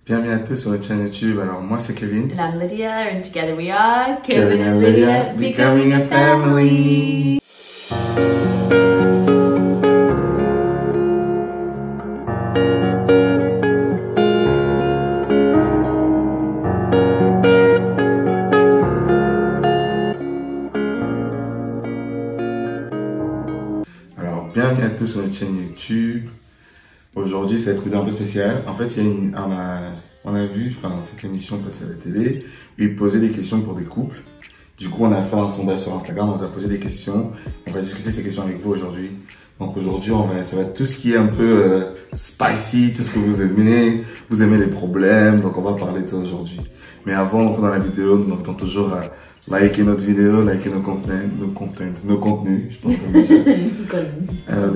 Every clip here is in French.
Bienvenue à tous sur notre chaîne YouTube. Alors moi c'est Kevin. And I'm Lydia, and together we are Kevin and Lydia becoming a family. Alors bienvenue à tous sur notre chaîne YouTube. Aujourd'hui, ça va être une vidéo un peu spéciale. En fait, on a vu cette émission passer à la télé, où ils posaient des questions pour des couples. Du coup, on a fait un sondage sur Instagram, on nous a posé des questions. On va discuter ces questions avec vous aujourd'hui. Donc aujourd'hui, ça va être tout ce qui est un peu spicy, tout ce que vous aimez. Vous aimez les problèmes, donc on va parler de ça aujourd'hui. Mais avant d'entrer dans la vidéo, nous invitons toujours à liker notre vidéo, liker nos contenus, je pense comme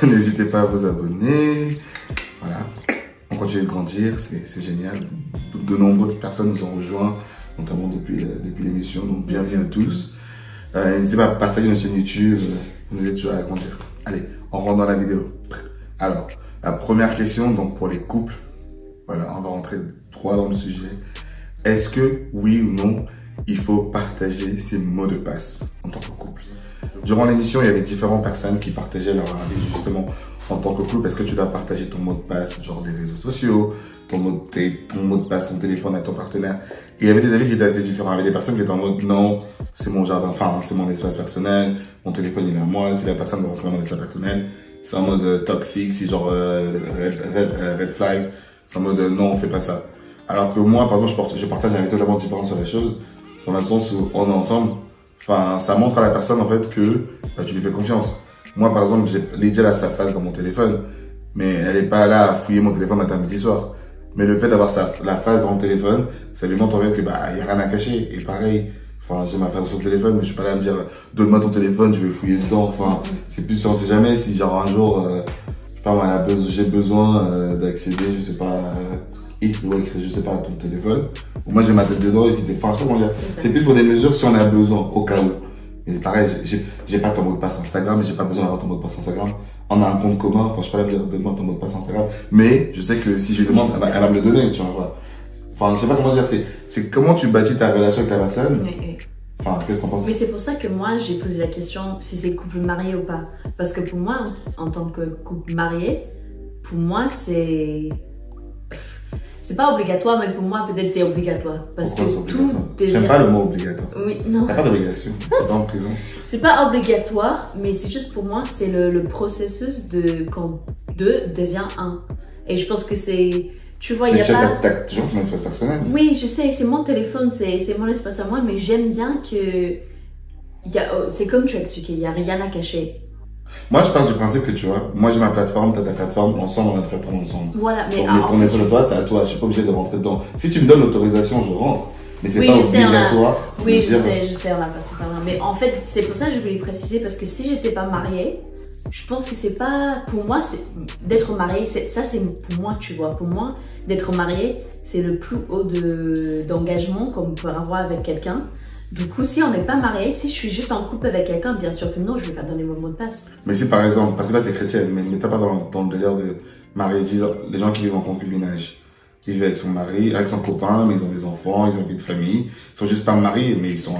n'hésitez pas à vous abonner. Voilà, on continue de grandir, c'est génial. De nombreuses personnes nous ont rejoints, notamment depuis l'émission, donc bienvenue à tous. N'hésitez pas à partager notre chaîne YouTube, vous aidez toujours à grandir. Allez, on rentre dans la vidéo. Alors, la première question, donc pour les couples, voilà, on va rentrer droit dans le sujet. Est-ce que, oui ou non, il faut partager ses mots de passe en tant que couple? Durant l'émission, il y avait différentes personnes qui partageaient leur avis justement en tant que couple. Est-ce que tu dois partager ton mot de passe, genre les réseaux sociaux, ton mot de passe, ton téléphone à ton partenaire? Et il y avait des avis qui étaient assez différents. Il y avait des personnes qui étaient en mode non, c'est mon jardin, c'est mon espace personnel, mon téléphone il est à moi, si la personne doit rentrer dans mon espace personnel, c'est en mode toxique, c'est genre red flag, c'est en mode non, on fait pas ça. Alors que moi, par exemple, je partage un avis totalement différent sur les choses, dans le sens où on est ensemble. Ça montre à la personne en fait que tu lui fais confiance. Moi, par exemple, Lydia a sa face dans mon téléphone, mais elle est pas là à fouiller mon téléphone matin, midi, soir. Mais le fait d'avoir la face dans mon téléphone, ça lui montre en fait que y a rien à cacher. Et pareil, j'ai ma face sur le téléphone, mais je suis pas là à me dire donne-moi ton téléphone, je vais fouiller dedans. C'est plus, on sait jamais si genre un jour, je sais pas, j'ai besoin d'accéder, je sais pas. X ou Y, je sais pas, à ton téléphone. Ou moi j'ai ma tête dedans et je sais pas comment dire. C'est plus pour des mesures si on a besoin, au cas où. Mais c'est pareil, j'ai pas ton mot de passe Instagram, j'ai pas besoin d'avoir ton mot de passe Instagram. On a un compte commun, je sais pas, donne-moi ton mot de passe Instagram. Mais je sais que si je lui demande, elle va me le donner, tu vois. Je sais pas comment dire, c'est comment tu bâtis ta relation avec la personne. Qu'est-ce que t'en penses? Mais c'est pour ça que moi j'ai posé la question si c'est couple marié ou pas. Parce que pour moi, en tant que couple marié, pour moi c'est pas obligatoire, mais pour moi, peut-être c'est obligatoire. Parce que tout J'aime pas le mot obligatoire. Oui, non. T'as pas d'obligation. T'es pas en prison. C'est pas obligatoire, mais c'est juste pour moi, c'est le processus de quand deux devient un. Et je pense que c'est. Tu vois, il y a pas. T'as toujours ton espace personnel. Oui, je sais, c'est mon téléphone, c'est mon espace à moi, mais j'aime bien que. C'est comme tu as expliqué, il n'y a rien à cacher. Moi, je pars du principe que tu vois, moi j'ai ma plateforme, t'as ta plateforme, ensemble on a notre plateforme ensemble. Voilà, mais ton être de toi, c'est à toi, je suis pas obligé de rentrer dedans. Si tu me donnes l'autorisation, je rentre, mais c'est pas obligatoire. Oui, je sais, on a passé par là. Mais en fait, c'est pour ça que je voulais préciser, parce que si j'étais pas mariée, je pense que c'est pas, pour moi, d'être mariée, ça c'est pour moi, tu vois, pour moi, d'être mariée, c'est le plus haut d'engagement qu'on peut avoir avec quelqu'un. Du coup, si on n'est pas marié, si je suis juste en couple avec quelqu'un, bien sûr que non, je ne vais pas donner mon mot de passe. Mais si par exemple, parce que là tu es chrétienne, mais t'as pas dans le délire de marier, les gens qui vivent en concubinage, ils vivent avec son mari, avec son copain, mais ils ont des enfants, ils ont une vie de famille, ils sont juste pas mariés, mais ils sont...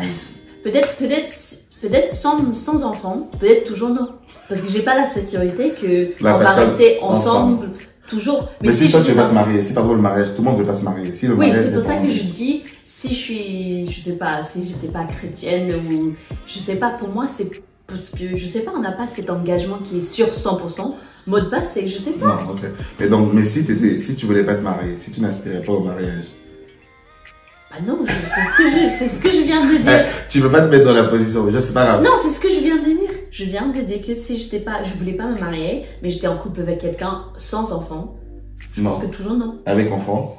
Peut-être sans enfants, peut-être toujours non. Parce que j'ai pas la sécurité que on va rester ensemble toujours. Mais si toi tu veux pas te marier, si par exemple le mariage, tout le monde ne veut pas se marier. Si le oui, mariage, c'est pour ça que je dis... Si je suis, je sais pas, si j'étais pas chrétienne ou je sais pas, pour moi c'est parce que je sais pas, on n'a pas cet engagement qui est sur 100%. Mot de passe, c'est je sais pas. Non, ok. Et donc, mais si tu voulais pas te marier, si tu n'aspirais pas au mariage. Bah non, c'est ce que je viens de dire. Tu veux pas te mettre dans la position, déjà c'est pas grave. Non, c'est ce que je viens de dire. Je viens de dire que si je voulais pas me marier, mais j'étais en couple avec quelqu'un sans enfant. Je pense que toujours non. Avec enfant.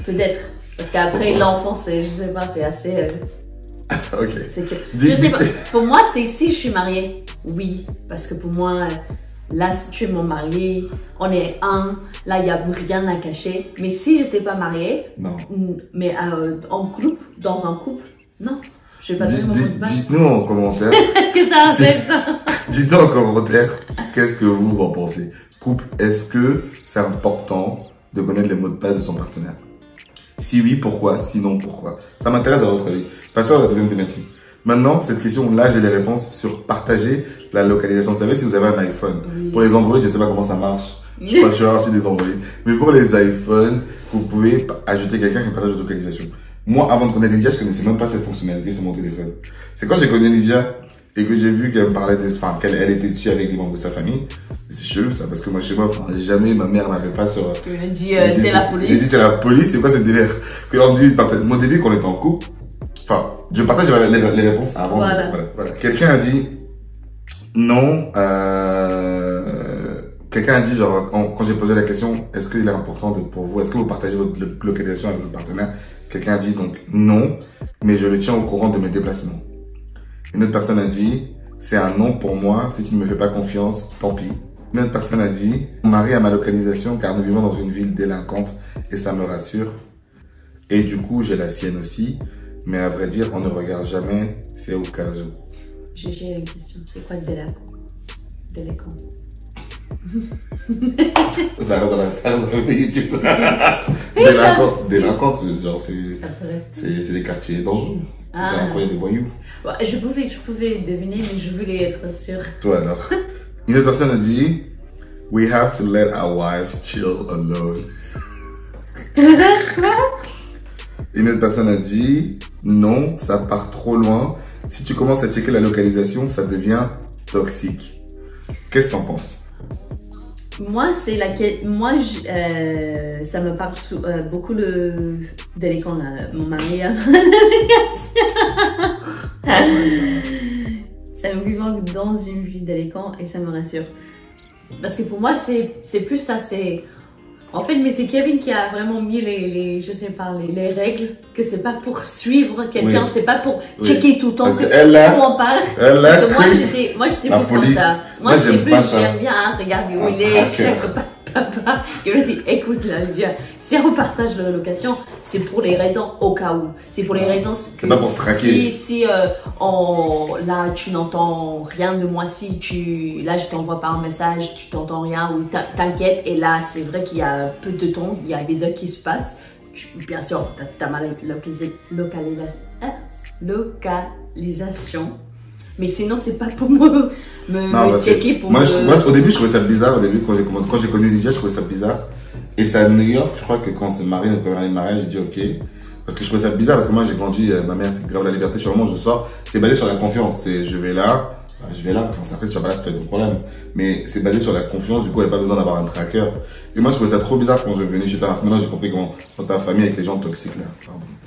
Peut-être. Parce qu'après l'enfant, je sais pas, c'est assez... Ok. Je sais pas. Pour moi, c'est si je suis mariée, oui. Parce que pour moi, là, si tu es mon mari, on est un. Là, il n'y a rien à cacher. Mais si j'étais pas mariée, non. Mais en couple, dans un couple, non. Je vais pas donner mon mot de passe. Dites-nous en commentaire. Que ça a fait ça. Dites-nous en commentaire qu'est-ce que vous en pensez. Couple, est-ce que c'est important de connaître les mots de passe de son partenaire? Si oui, pourquoi? Sinon, pourquoi? Ça m'intéresse à votre avis. Passons à la deuxième thématique. Maintenant, cette question-là, j'ai les réponses sur partager la localisation. Vous savez, si vous avez un iPhone, pour les Android, je ne sais pas comment ça marche. Je crois que je vais acheter des Android. Mais pour les iPhones, vous pouvez ajouter quelqu'un qui partage votre localisation. Moi, avant de connaître Lydia, je connaissais même pas cette fonctionnalité sur mon téléphone. C'est quand j'ai connu Lydia et que j'ai vu qu'elle me parlait qu'elle était dessus avec les membres de sa famille. C'est chelou ça, parce que moi chez moi, jamais ma mère m'avait pas sur. Tu m'as dit t'es la police. J'ai dit t'es la police, c'est quoi ce délire? Que on dit, mon début qu'on était en couple. Enfin, je partage les réponses avant. Voilà. Quelqu'un a dit non. Quelqu'un a dit genre quand j'ai posé la question, est-ce qu'il est important pour vous, est-ce que vous partagez votre localisation avec votre partenaire? Quelqu'un a dit donc non, mais je le tiens au courant de mes déplacements. Une autre personne a dit c'est un non pour moi, si tu ne me fais pas confiance, tant pis. Une autre personne a dit mon mari a ma localisation car nous vivons dans une ville délinquante et ça me rassure. Et du coup j'ai la sienne aussi, mais à vrai dire on ne regarde jamais, c'est au cas où. J'ai une question, c'est quoi délinquant? Ça reste dans YouTube. Délinquante, genre c'est les quartiers dangereux. Il y a des voyous. Ouais, je pouvais deviner, mais je voulais être sûre. Toi alors. Une autre personne a dit we have to let our wives chill alone. Une autre personne a dit non, ça part trop loin. Si tu commences à checker la localisation, ça devient toxique. Qu'est-ce que t'en penses? Moi, c'est laquelle. Moi, ça me parle beaucoup le délinquant là. Mon mari a ça me vivant dans une vie délinquant et ça me rassure. Parce que pour moi, c'est plus ça. C'est en fait, mais c'est Kevin qui a vraiment mis je sais pas, les règles, que c'est pas pour suivre quelqu'un, c'est pas pour checker tout le temps que on parle. Parce que moi j'étais plus comme ça. Moi j'étais plus, j'aime bien regarder où il est, chaque papa. Je me dis, écoute là, si on partage la location, c'est pour les raisons au cas où. C'est pour les raisons. C'est pas pour se traquer. Si là tu n'entends rien de moi, là je t'envoie pas un message, tu t'entends rien ou t'inquiètes, et là c'est vrai qu'il y a peu de temps, il y a des heures qui se passent. Bien sûr, t'as ma localisation. Mais sinon, c'est pas pour me checker pour moi, au début, je trouvais ça bizarre. Au début, quand j'ai connu Lydia, je trouvais ça bizarre. Et c'est à New York, je crois que quand on s'est marié, notre première année de mariage, j'ai dit ok. Parce que je trouvais ça bizarre, parce que moi, j'ai grandi, ma mère, c'est grave la liberté. Sur le moment où je sors, c'est basé sur la confiance. C'est je vais là. Quand après, si je suis pas là, c'est pas de problème. Mais c'est basé sur la confiance, du coup, il n'y a pas besoin d'avoir un tracker. Et moi, je trouvais ça trop bizarre quand je venais chez ta famille. Maintenant, j'ai compris comment, dans ta famille, avec les gens toxiques, là.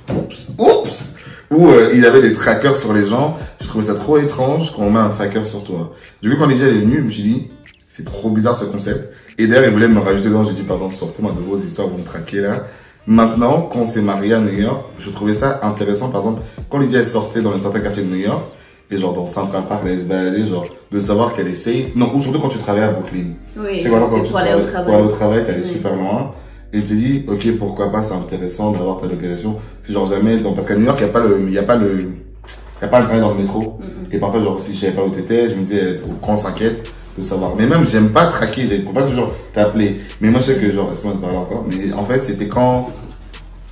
Pardon. Oups! Où il y avait des trackers sur les gens. Je trouvais ça trop étrange quand on met un tracker sur toi. Du coup, quand Lydia est venue, je me suis dit, c'est trop bizarre ce concept. Et d'ailleurs, il voulait me rajouter dedans. J'ai dit, pardon, sortez-moi de vos histoires, vous me traquez là. Maintenant, quand on s'est marié à New York, je trouvais ça intéressant. Par exemple, quand Lydia sortait dans un certain quartier de New York, et genre dans Central Park, elle allait se balader, genre de savoir qu'elle est safe. Non, ou surtout quand tu travailles à Brooklyn. Oui, c'est quand tu pour aller au travail, t'allais super loin. Et je te dis, ok, pourquoi pas, c'est intéressant d'avoir ta localisation. C'est genre jamais, donc, parce qu'à New York, il y a pas le train dans le métro. Et parfois, genre, si je savais pas où t'étais, je me disais, quand on s'inquiète de savoir. Mais même, j'aime pas traquer, j'aime pas toujours t'appeler. Mais moi, je sais que, genre, laisse-moi te parler encore. Mais en fait, c'est quand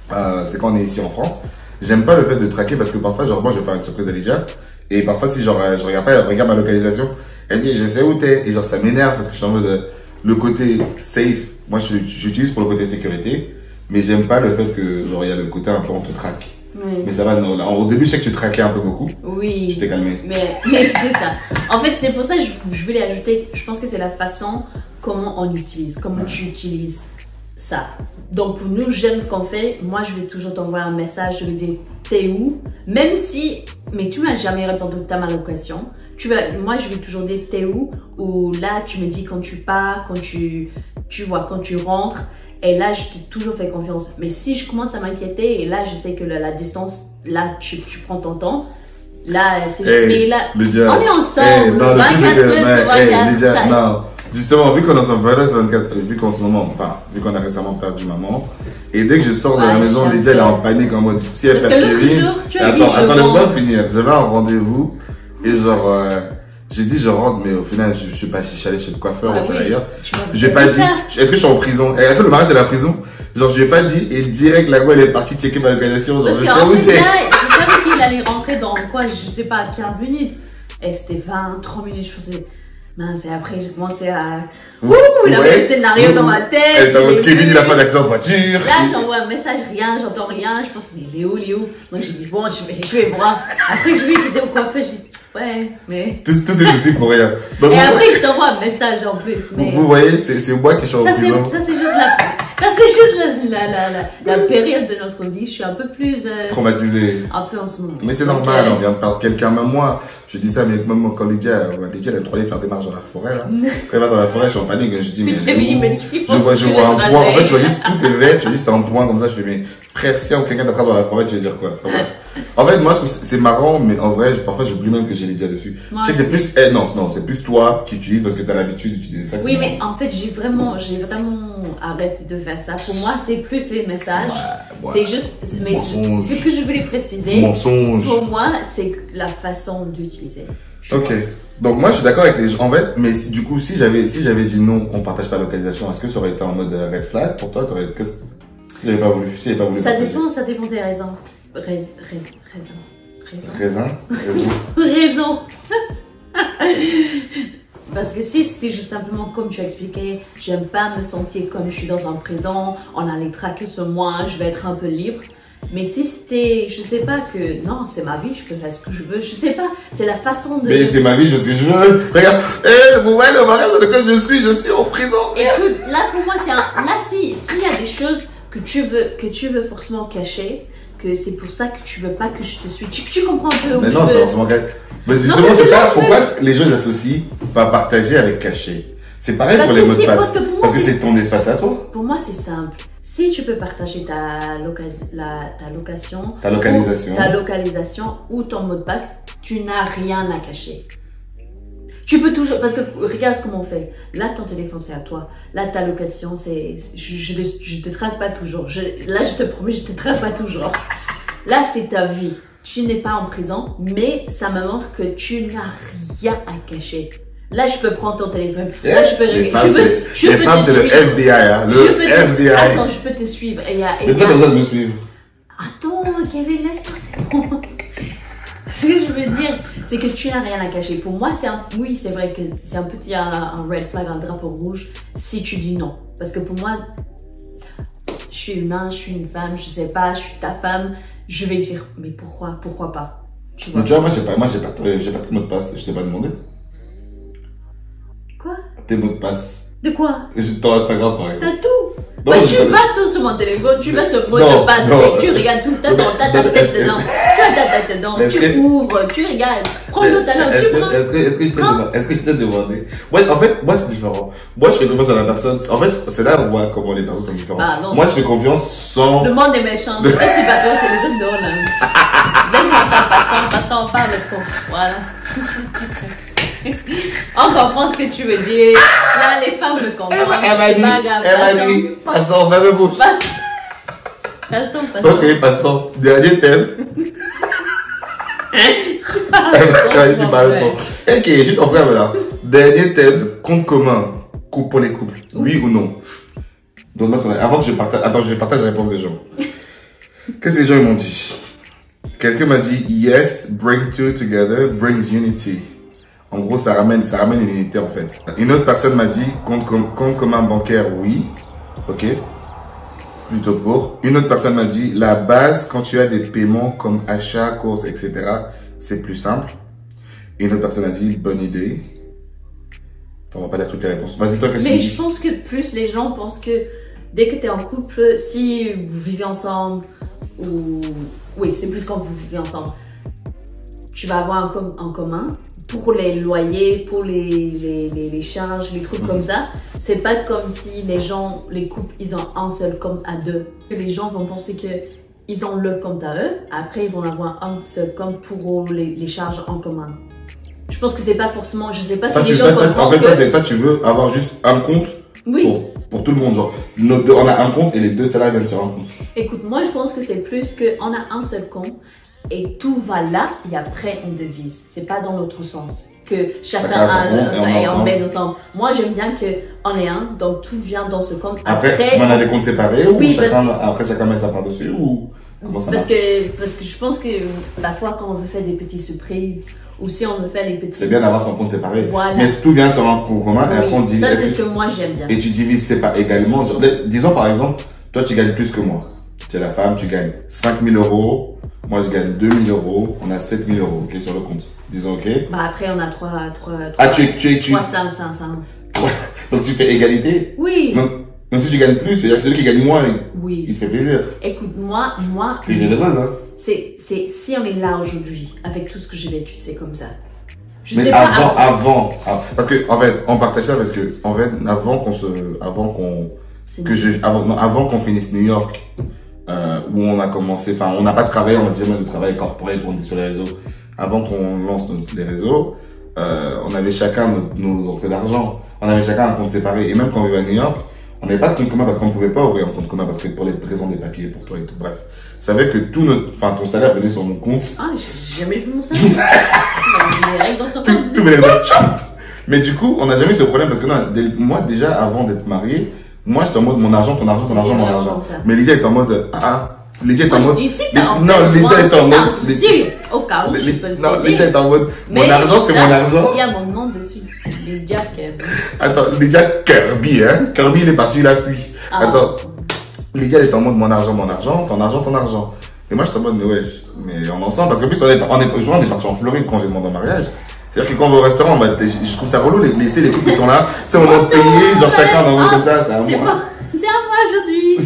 on est ici en France. J'aime pas le fait de traquer parce que parfois, genre, moi, je vais faire une surprise à Lydia. Et parfois, si genre, je regarde pas, elle regarde ma localisation, elle dit, je sais où t'es. Et genre, ça m'énerve parce que je suis en mode, le côté safe, moi, j'utilise pour le côté sécurité, mais j'aime pas le fait que, genre, il y a le côté un peu on te traque. Oui. Mais ça va, non, là, au début, je sais que tu traquais un peu beaucoup. Oui. Tu t'es calmé. Mais c'est ça. En fait, c'est pour ça que je voulais ajouter, je pense que c'est la façon comment on utilise, comment tu utilises ça. Donc, pour nous, j'aime ce qu'on fait. Moi, je vais toujours t'envoyer un message, je vais dire, t'es où? Même si, mais tu m'as jamais répondu de ta location. Moi, je vais toujours dire, t'es où? Ou là, tu me dis quand tu pars, quand tu vois, quand tu rentres. Et là, je t'ai toujours fait confiance. Mais si je commence à m'inquiéter, et là, je sais que la distance, là, tu prends ton temps. Là, c'est mais là, Lydia, on est ensemble. Non, 24 heures, Lydia, non. Justement, vu qu'on est ensemble 24, vu qu'on a récemment perdu maman, et dès que je sors de la maison, Lydia, elle est en panique en mode, si elle perd Kevin, attends, laisse-moi finir. J'avais un rendez-vous, et genre, j'ai dit je rentre, mais au final, je suis pas allé chez le coiffeur, ou ailleurs. J'ai pas dit, est-ce que je suis en prison? Est-ce que le mariage c'est la prison? Genre, je lui ai pas dit, et direct, la go, elle est partie checker ma localisation. Genre, Parce je sais qu'en où fait, t'es. là, je savais qu'il allait rentrer dans quoi, je sais pas, 15 minutes. Et c'était 20, 30 minutes, je faisais. Mince, et après, j'ai commencé à. Ouh, il a fait le scénario dans ma tête. Elle est en mode Kevin, il a pas d'accident de voiture. Là, j'envoie un message, rien, j'entends rien. Je pense, mais Léo. Donc j'ai dit, bon, je vais voir. Après, je lui ai dit au coiffeur, j'ai dit, ouais, mais. Tous ces soucis pour rien. Donc, Et après, je t'envoie un message en plus. Mais... Vous voyez, c'est moi qui suis en prison. Ça, c'est juste la période de notre vie. Je suis un peu plus. Traumatisé. Un peu en ce moment. Mais c'est normal, on vient de parler de quelqu'un, même moi. Je dis ça, mais même quand Lydia, elle a trop aller faire des marches dans la forêt, là. Quand elle va dans la forêt, je suis en panique, je dis, mais. Je vois un point, en fait, tu vois juste tout est vert, tu vois juste un point comme ça, je fais, mais frère, si quelqu'un t'attrape dans la forêt, tu veux dire quoi? Enfin, en fait, moi, je trouve que c'est marrant, mais en vrai, parfois, j'oublie même que j'ai Lydia dessus. Je sais que c'est plus, non, c'est plus toi qui utilises parce que t'as l'habitude d'utiliser ça. Oui, mais en fait, j'ai vraiment arrêté de faire ça. Pour moi, c'est plus les messages. Ouais. C'est juste, mais ce que je voulais préciser. Mensonge. Pour moi, c'est la façon d'utiliser. Ok. Donc moi je suis d'accord avec les gens. En fait, mais si, du coup, si j'avais dit non, on partage pas la localisation, est-ce que ça aurait été en mode red flag pour toi? Si j'avais pas voulu, Ça partager. dépend des raisons. Raison. Raison. Parce que si c'était juste simplement comme tu as expliqué, j'aime pas me sentir comme je suis dans un prison, on a les traqués sur moi, je vais être un peu libre. Mais si c'était, je sais pas que, non, c'est ma vie, je peux faire ce que je veux, je sais pas, c'est la façon de... Mais c'est ma vie, je fais ce que je veux. Regarde, vous voyez le mariage dans lequel je suis en prison. Écoute, là pour moi, là s'il y a des choses que tu veux forcément cacher, que c'est pour ça que tu veux pas que je te suis, tu comprends un peu où Mais je non, veux... c'est forcément caché. Mais justement, c'est ça, pourquoi les gens les associent pas partager avec caché. C'est pareil pour les mots de passe. Parce que c'est ton espace à toi. Pour moi, c'est simple. Si tu peux partager ta localisation ou ton mot de passe, tu n'as rien à cacher. Tu peux toujours, parce que regarde comment on fait. Là, ton téléphone, c'est à toi. Là, ta location, je te traque pas toujours. Là, je te promets, je te traque pas toujours. Là, c'est ta vie. Tu n'es pas en prison, mais ça me montre que tu n'as rien à cacher. Là, je peux prendre ton téléphone. Là, je peux Les regarder. femmes, c'est le FBI, hein. Le FBI. Attends, je peux te suivre. Mais pourquoi t'as besoin de me suivre? Attends, Kevin, laisse-moi. Ce que je veux dire, c'est que tu n'as rien à cacher. Pour moi, oui, c'est vrai que c'est un petit un red flag, un drapeau rouge, si tu dis non. Parce que pour moi, je suis humain, je suis une femme, je sais pas, je suis ta femme. Je vais dire, mais pourquoi pas? Tu vois, Mais tu vois, moi, j'ai pas de mot de passe. Je t'ai pas demandé. Quoi? Tes mots de passe. De quoi? Ton Instagram, par exemple. T'as tout. Non, Bah, j'ai tu pas vas tout sur mon téléphone, tu vas sur mot Non, de passe, non. et tu regardes tout le temps, t'as ta tête dedans, tu ouvres, tu regardes, prends l'autre alors, tu prends. Est-ce que je t'ai demandé? Ouais, en fait, moi, c'est différent. Moi, je fais confiance à la personne. En fait, c'est là où on voit comment les personnes sont différentes. Ah, non. Moi, je fais confiance sans... Le monde est méchant, peut-être c'est pas toi, c'est les autres dehors là. Laisse-moi ça, passant, on parle trop, voilà. On comprend ce que tu veux dire. Là, les femmes me comprennent. Elle m'a dit, passons, ferme bouche. Passons. Ok, passons. Dernier thème. Tu parles pas. Ok, je suis ton frère là. Dernier thème, compte commun. Couple pour les couples. Oui ou non? Donne-moi ton avis. Avant que je partage, attends, je partage la réponse des gens. Qu'est-ce que les gens m'ont dit? Quelqu'un m'a dit, yes, bring two together brings unity. En gros, ça ramène une unité en fait. Une autre personne m'a dit, compte commun bancaire, oui. Ok. Plutôt pour. Une autre personne m'a dit, la base, quand tu as des paiements comme achat, courses, etc., c'est plus simple. Une autre personne a dit, bonne idée. On va pas lire toutes les réponses. Vas-y, toi, qu'est-ce que tu Mais dis? je pense que plus les gens pensent que dès que tu es en couple, si vous vivez ensemble, ou... Oui, c'est plus quand vous vivez ensemble. Tu vas avoir en commun pour les loyers, pour les charges, les trucs comme ça. C'est pas comme si les couples, ils ont un seul compte à deux. Les gens vont penser que ils ont le compte à eux. Après, ils vont avoir un seul compte pour les charges en commun. Je pense que c'est pas forcément, je sais pas si les gens comprennent. En fait, toi, tu veux avoir juste un compte oui. pour tout le monde. Genre, on a un compte et les deux salariés viennent sur un compte. Écoute, moi, je pense que c'est plus qu'on a un seul compte et tout va là et après on devise. C'est pas dans l'autre sens. que chacun Chacun a son compte et on ensemble. met ensemble. Moi, j'aime bien qu'on est un, donc tout vient dans ce compte. Après, on a des comptes séparés ou oui, après chacun met sa part dessus ou comment ça marche? Parce que je pense que parfois quand on veut faire des petites surprises ou si on veut faire des petits... C'est bien d'avoir son compte séparé. Voilà. Mais tout vient sur un compte commun et après on dit... Ça, c'est ce que moi j'aime bien. Et tu divises c'est pas également. Genre, disons par exemple, toi tu gagnes plus que moi. Tu es la femme, tu gagnes 5 000 €. Moi je gagne 2 000 €. On a 7 000 € ok, sur le compte. Disons ok. Bah après on a 3 Ah, tu... 500. Donc tu fais égalité? Oui. Même si tu gagnes plus, c'est-à-dire que celui qui gagne moins, oui. il se fait plaisir. Écoute, moi... T'es généreuse, hein? Si on est là aujourd'hui, avec tout ce que j'ai vécu, c'est comme ça. Je Mais sais avant, parce que, en fait, on partage ça parce que, en fait, avant qu'on finisse New York, où on a commencé, enfin, on n'a pas travaillé, on va dire même de travail corporate, on est sur les réseaux. Avant qu'on lance les réseaux, on avait chacun nos rentrées d'argent. On avait chacun un compte séparé. Et même quand on vivait à New York, on n'avait pas de compte commun parce qu'on ne pouvait pas ouvrir un compte commun parce que pour les raisons des papiers pour toi et tout. Bref. Ça savait que ton salaire venait sur mon compte. Ah, j'ai jamais vu mon salaire. Les règles dans son compte. Tout venait Mais du coup, on n'a jamais eu ce problème parce que moi, déjà, avant d'être marié, moi, j'étais en mode mon argent, ton argent, ton argent, mon argent. Mais Lydia est en mode, Lydia est en mode. Non, Lydia est en mode. Au cas où je peux le Non, Lydia est en mode. Mon argent, c'est mon argent. Il y a mon nom dessus. Lydia Kirby. Attends, Lydia Kirby, hein. Kirby, il est parti, il a fui. Attends. Lydia, elle est en mode mon argent, ton argent, ton argent. Et moi, j'étais en mode, mais on est ensemble. Parce qu'en plus, on est parti en Floride quand j'ai demandé en mariage. C'est-à-dire que quand on va au restaurant, je trouve ça relou, laisser les couples qui sont là. C'est au moment de payer, genre chacun dans le monde comme ça, c'est à moi. C'est à moi aujourd'hui.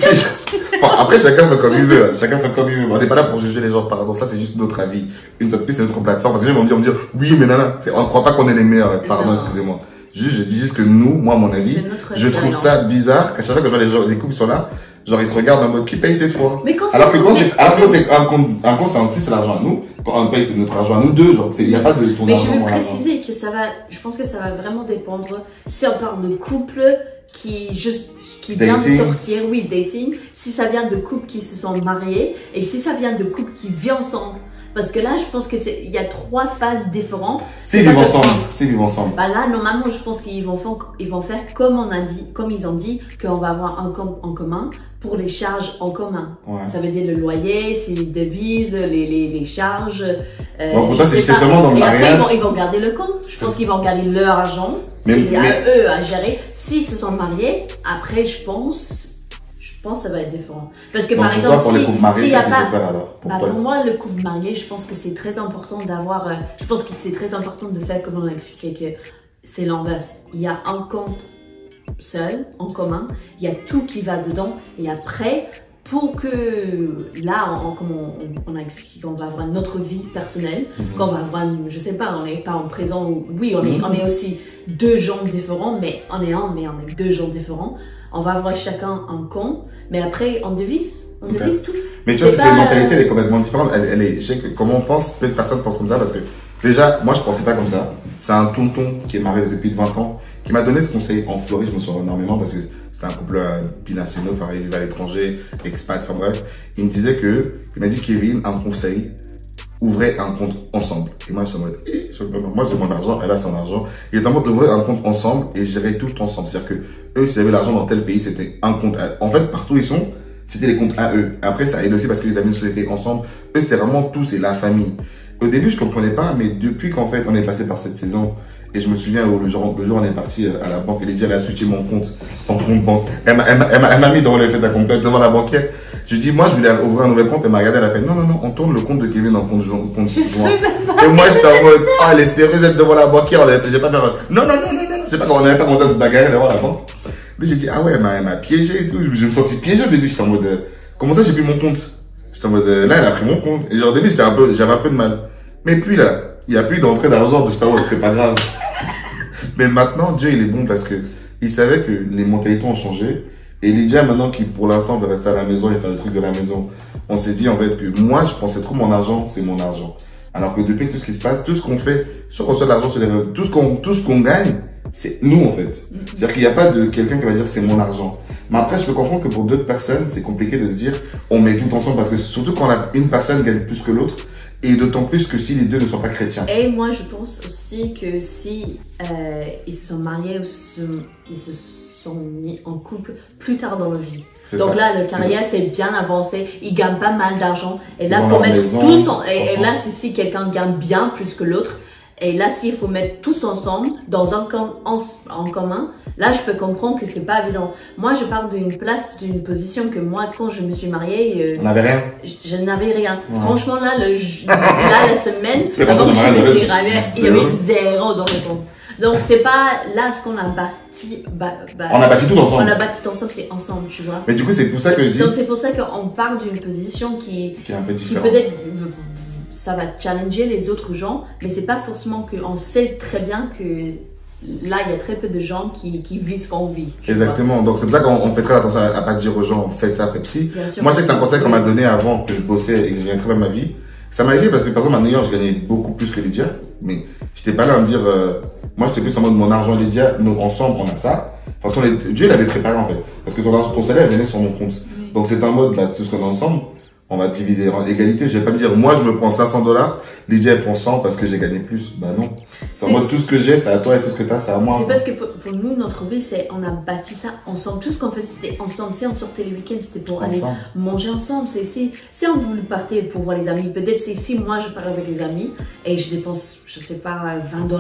Enfin, après, chacun fait comme il veut. Chacun fait comme il veut. On n'est pas là pour juger les gens, pardon. Ça, c'est juste notre avis. Une fois de plus, c'est notre plateforme. Parce que les gens vont me dire, oui, mais nana, on ne croit pas qu'on est les meilleurs. Pardon, excusez-moi. Je dis juste que nous, moi, à mon avis, je trouve ça bizarre qu'à chaque fois que je vois les couples qui sont là, genre ils se regardent en mode qui paye cette fois. Alors que quand c'est un compte, c'est l'argent à nous. Quand on paye, c'est notre argent à nous deux. Genre, il n'y a pas de ton argent. Mais je veux préciser que je pense que ça va vraiment dépendre. Si on parle de couple qui vient de sortir, oui, dating. Si ça vient de couples qui se sont mariés et si ça vient de couples qui vivent ensemble. Parce que là, je pense il y a 3 phases différentes. C'est vivre ensemble. Bah là, normalement, je pense qu'ils vont faire comme ils ont dit, qu'on va avoir un compte en commun pour les charges en commun. Ouais. Ça veut dire le loyer, c'est les devises, les charges. Donc pour toi, c'est seulement dans le mariage. Après, ils vont garder le compte. Je pense qu'ils vont garder leur argent. C'est à eux à gérer. S'ils se sont mariés, après, je pense que ça va être différent. Parce que par exemple, pour les couples mariés, qu'est-ce qu'il faut faire alors? Pour moi, le couple marié, je pense que c'est très important d'avoir. Je pense que c'est très important de faire comme on l'a expliqué que c'est l'inverse. Il y a un compte seul, en commun. Il y a tout qui va dedans. Et après, pour que là, comme on a expliqué qu'on va avoir notre vie personnelle, qu'on va avoir, je sais pas, on n'est pas en présent. Oui, on est aussi 2 gens différents, mais on est 2 gens différents. On va avoir chacun un compte, mais après, on divise tout. Mais tu vois, cette mentalité, elle est complètement différente. Je sais que comment on pense, peu de personnes pensent comme ça, parce que déjà, moi, je pensais pas comme ça. C'est un tonton qui est marié depuis 20 ans, qui m'a donné ce conseil en Floride, je me souviens énormément, parce que c'était un couple binationaux, enfin, il vivait à l'étranger, expat, enfin bref. Il me disait il m'a dit, Kevin, un conseil, ouvrez un compte ensemble. Et moi, je suis en mode, moi, j'ai mon argent, elle a son argent. Il est en mode d'ouvrir un compte ensemble et gérer tout ensemble. C'est-à-dire que eux, s'ils avaient l'argent dans tel pays, c'était un compte en fait, partout où ils sont, c'était les comptes à eux. Après, ça aide aussi parce qu'ils avaient une société ensemble. Eux, c'était vraiment tout, c'est la famille. Au début, je comprenais pas, mais depuis qu'en fait, on est passé par cette saison, et je me souviens où le jour on est parti à la banque, elle a switché mon compte en compte banque. Elle m'a mis dans le fait d'accompagner devant la banquière. Je dis, moi, je voulais ouvrir un nouvel compte. Elle m'a regardé, elle a fait, non, on tourne le compte de Kevin en compte joint. Et moi, j'étais en mode, elle est sérieuse, elle est devant la banquière. J'ai pas fait, non. Je sais pas comment on n'avait pas commencé à se bagarrer devant la banque. J'ai dit, ah ouais, elle m'a piégé et tout. Je me sentis piégé au début. J'étais en mode, comment ça, j'ai pris mon compte? J'étais en mode, là, elle a pris mon compte. Et genre, au début, j'avais un peu de mal. Mais puis là, il n'y a plus d'entrée d'argent. J'étais en mode, c'est pas grave. Mais maintenant, Dieu, il est bon parce que il savait que les mentalités ont changé. Et Lydia, maintenant, qui pour l'instant veut rester à la maison et faire des trucs de la maison, on s'est dit en fait que moi, je pensais trop mon argent, c'est mon argent. Alors que depuis tout ce qui se passe, tout ce qu'on fait, soit qu'on reçoit de l'argent sur les réseaux, tout ce qu'on gagne, c'est nous en fait. C'est-à-dire qu'il n'y a pas de quelqu'un qui va dire c'est mon argent. Mais après, je peux comprendre que pour d'autres personnes, c'est compliqué de se dire on met tout ensemble parce que surtout quand une personne gagne plus que l'autre, Et d'autant plus que si les deux ne sont pas chrétiens. Et moi, je pense aussi que si ils se sont mariés ou ils se sont mis en couple plus tard dans leur vie. Donc là, le carrière c'est bien avancé, ils gagnent pas mal d'argent. Et là, pour mettre tous et là, c'est si quelqu'un gagne bien plus que l'autre. Et là, s'il faut mettre tous ensemble dans un en commun, là, je peux comprendre que c'est pas évident. Moi, je parle d'une place, d'une position que moi, quand je me suis mariée, on n'avait rien. Je n'avais rien. Ouais. Franchement, là, la semaine, avant que je me suis mariée, il y avait zéro dans le compte. Donc, c'est pas là ce qu'on a bâti. On a bâti tout ensemble. On a bâti tout ensemble, c'est ensemble, tu vois. Mais du coup, c'est pour ça que je dis. Donc, c'est pour ça qu'on parle d'une position qui est un peu différente. Qui peut-être, ça va challenger les autres gens, mais c'est pas forcément qu'on sait très bien que là, il y a très peu de gens qui vivent ce qu'on vit. Exactement. Vois. Donc, c'est pour ça qu'on fait très attention à pas dire aux gens, faites ça, faites ci. Moi, je sais que c'est un conseil qu'on m'a donné avant que je bossais et que je gagnais très bien ma vie. Ça m'a aidé parce que, par exemple, en New York, je gagnais beaucoup plus que Lydia, mais j'étais pas là à me dire, moi, j'étais plus en mode mon argent et Lydia, nous, ensemble, on a ça. De toute façon, Dieu l'avait préparé, en fait. Parce que ton salaire venait sur mon compte. Donc, c'est un mode, tout ce qu'on a ensemble, on va diviser en égalité. Je vais pas me dire, moi, je me prends $500, Lydia, elle prend 100 parce que j'ai gagné plus. Bah non. C'est en mode, tout ce que j'ai, c'est à toi et tout ce que t'as, c'est à moi. C'est parce que pour nous, notre vie, on a bâti ça ensemble. Tout ce qu'on faisait, c'était ensemble. Si on sortait les week-ends, c'était pour aller manger ensemble. C'est si on voulait partir pour voir les amis, peut-être c'est si moi, je pars avec les amis et je dépense, je sais pas, $20.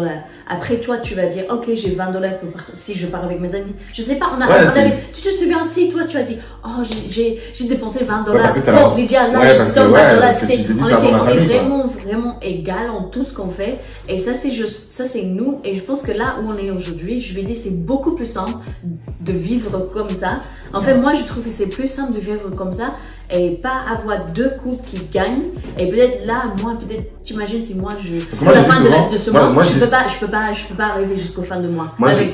Après, toi, tu vas dire, ok, j'ai $20 pour partir, si je pars avec mes amis. Je sais pas, tu te souviens si toi, tu as dit, oh, j'ai dépensé $20 pour Lydia, là, parce que tu te dis ça dans la famille. On est vraiment égal en tout ce qu'on fait. Et ça, c'est nous. Et je pense que là où on est aujourd'hui, je vais dire, c'est beaucoup plus simple de vivre comme ça. En fait, moi, je trouve que c'est plus simple de vivre comme ça et pas avoir deux couples qui gagnent. Et peut-être là, moi, peut-être, t'imagines si moi, à la fin de ce mois, je peux pas arriver jusqu'au fin de mois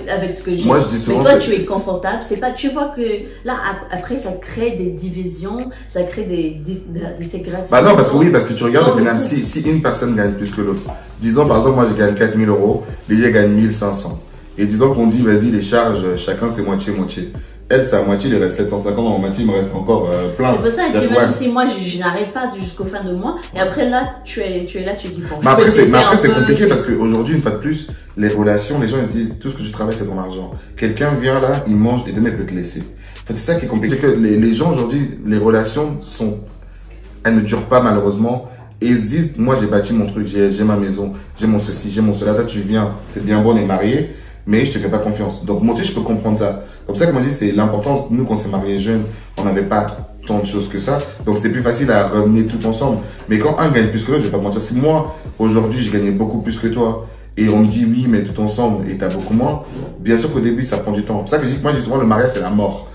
avec ce que j'ai. Moi, je dis souvent, mais toi, tu es confortable. C'est pas, tu vois que là, après, ça crée des divisions, ça crée des ségrégations. Bah non, parce que tu regardes au final, si une personne gagne plus que l'autre, disons par exemple, moi, je gagne 4 000 €, Lydia gagne 1 500. Et disons qu'on dit, vas-y, les charges, chacun c'est moitié-moitié. Elle, c'est à moitié, il reste 750, en moitié, il me reste encore plein. C'est pour ça que tu si moi, je n'arrive pas jusqu'au fin de mois, et après là, tu es là, tu dis bon. Mais après, c'est compliqué parce qu'aujourd'hui, une fois de plus, les relations, les gens, ils se disent, tout ce que tu travailles, c'est ton argent. Quelqu'un vient là, il mange, et demain, il peut te laisser. En fait, c'est ça qui est compliqué. C'est que les gens, aujourd'hui, les relations elles ne durent pas, malheureusement. Et ils se disent, moi, j'ai bâti mon truc, j'ai ma maison, j'ai mon ceci, j'ai mon cela. Toi, tu viens, c'est bien bon, on est mariés, mais je te fais pas confiance. Donc, moi aussi, je peux comprendre ça. Comme ça, comme on dit, c'est l'importance. Nous, quand on s'est mariés jeunes, on n'avait pas tant de choses que ça. Donc, c'était plus facile à ramener tout ensemble. Mais quand un gagne plus que l'autre, je vais pas te mentir. Si moi, aujourd'hui, je gagnais beaucoup plus que toi, et on me dit oui, mais tout ensemble, et t'as beaucoup moins, bien sûr qu'au début, ça prend du temps. C'est pour ça que moi, je dis souvent, le mariage, c'est la mort.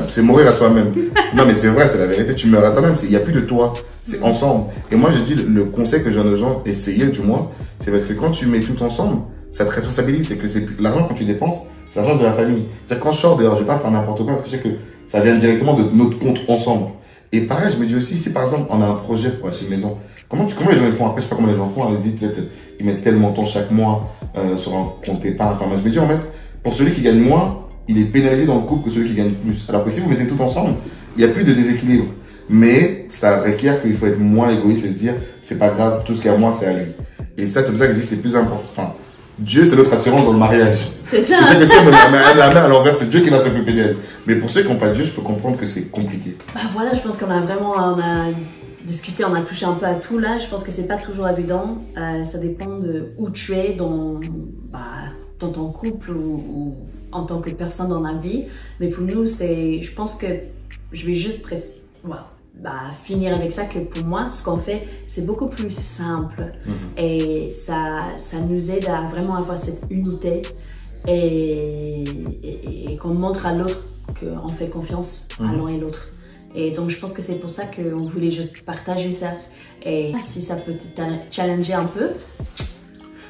C'est mourir à soi-même. Non, mais c'est vrai, c'est la vérité. Tu meurs à toi-même. Il n'y a plus de toi. C'est ensemble. Et moi, je dis, le conseil que je donne aux gens, essayez du moins, c'est parce que quand tu mets tout ensemble, ça te responsabilise. C'est que l'argent, quand tu dépenses, c'est l'argent de la famille. C'est-à-dire, quand je sors dehors, je vais pas faire n'importe quoi parce que je sais que ça vient directement de notre compte ensemble. Et pareil, je me dis aussi, si par exemple, on a un projet pour acheter une maison, comment les gens le font? Après, je sais pas comment les gens font. Allez-y, peut-être, ils mettent tel montant chaque mois, sur un compte épargne. Enfin, moi, je me dis, en fait, pour celui qui gagne moins, il est pénalisé dans le couple que celui qui gagne plus. Alors que si vous mettez tout ensemble, il n'y a plus de déséquilibre. Mais ça requiert qu'il faut être moins égoïste et se dire, c'est pas grave, tout ce qu'il y a à moi, c'est à lui. Et ça, c'est pour ça que je dis, c'est plus important. Enfin, Dieu, c'est notre assurance dans le mariage. C'est ça. Je sais que si on met la main à l'envers, c'est Dieu qui va s'occuper d'elle. Mais pour ceux qui n'ont pas Dieu, je peux comprendre que c'est compliqué. Bah voilà, je pense qu'on a vraiment, discuté, on a touché un peu à tout là. Je pense que c'est pas toujours évident. Ça dépend de où tu es dans ton couple ou en tant que personne dans la vie. Mais pour nous, je pense que je vais juste finir avec ça, que pour moi, ce qu'on fait, c'est beaucoup plus simple. Et ça nous aide à vraiment avoir cette unité et qu'on montre à l'autre qu'on fait confiance à l'un et l'autre. Et donc, je pense que c'est pour ça qu'on voulait juste partager ça. Et si ça peut te challenger un peu.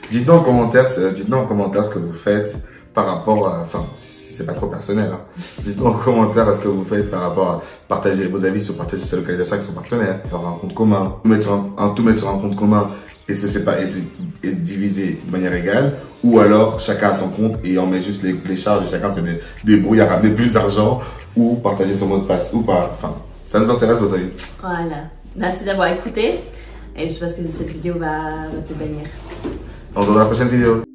Dites-nous en commentaire ce que vous faites par rapport à... Enfin, si c'est pas trop personnel, hein. Dites-nous en commentaire ce que vous faites par rapport à partager vos avis sur partager sa localisation avec son partenaire, par un compte commun, tout mettre sur un compte commun et et diviser de manière égale, ou alors chacun a son compte et on met juste les charges et chacun se débrouille à ramener plus d'argent, ou partager son mot de passe ou pas. Enfin, ça nous intéresse vos avis. Voilà. Merci d'avoir écouté. Et je pense que cette vidéo va te bannir. On se voit dans la prochaine vidéo.